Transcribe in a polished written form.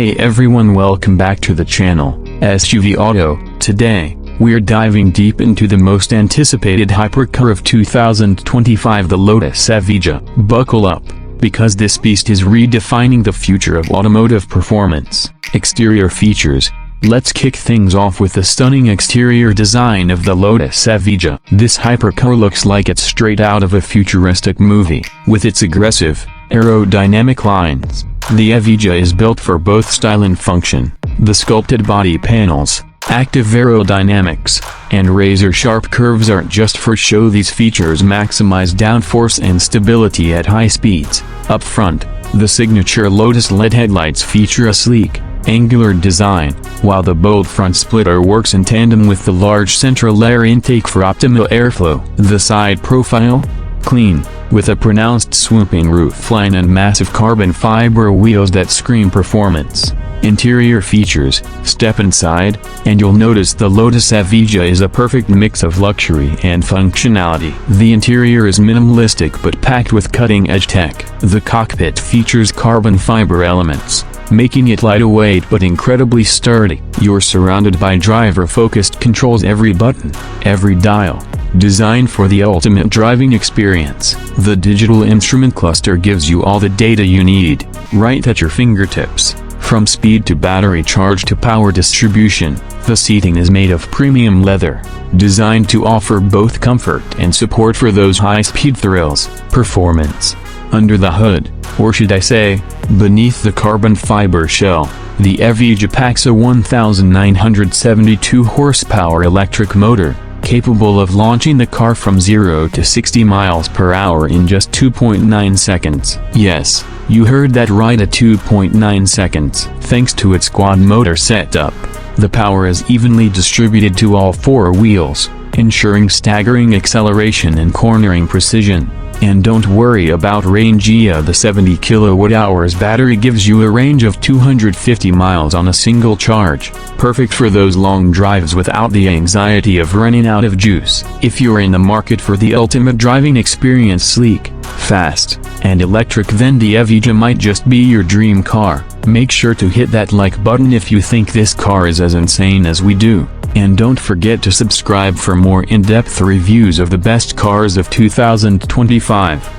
Hey everyone, welcome back to the channel, SUV Auto. Today, we're diving deep into the most anticipated hypercar of 2025, the Lotus Evija. Buckle up, because this beast is redefining the future of automotive performance. Exterior features. Let's kick things off with the stunning exterior design of the Lotus Evija. This hypercar looks like it's straight out of a futuristic movie. With its aggressive, aerodynamic lines, the Evija is built for both style and function. The sculpted body panels, active aerodynamics, and razor-sharp curves aren't just for show. These features maximize downforce and stability at high speeds. Up front, the signature Lotus LED headlights feature a sleek, angular design, while the bold front splitter works in tandem with the large central air intake for optimal airflow. The side profile? Clean, with a pronounced swooping roofline and massive carbon fiber wheels that scream performance. Interior features. Step inside, and you'll notice the Lotus Evija is a perfect mix of luxury and functionality. The interior is minimalistic but packed with cutting-edge tech. The cockpit features carbon fiber elements, making it lightweight but incredibly sturdy. You're surrounded by driver-focused controls, every button, every dial, designed for the ultimate driving experience. The digital instrument cluster gives you all the data you need, right at your fingertips. From speed to battery charge to power distribution, the seating is made of premium leather, designed to offer both comfort and support for those high-speed thrills. Performance. Under the hood, or should I say, beneath the carbon fiber shell, the Evija packs a 1972 horsepower electric motor, capable of launching the car from 0 to 60 miles per hour in just 2.9 seconds. Yes, you heard that right, at 2.9 seconds. Thanks to its quad motor setup, the power is evenly distributed to all four wheels, ensuring staggering acceleration and cornering precision. And don't worry about range. The 70 kWh battery gives you a range of 250 miles on a single charge, perfect for those long drives without the anxiety of running out of juice. If you're in the market for the ultimate driving experience, sleek, fast, and electric, then the Evija might just be your dream car. Make sure to hit that like button if you think this car is as insane as we do. And don't forget to subscribe for more in-depth reviews of the best cars of 2025.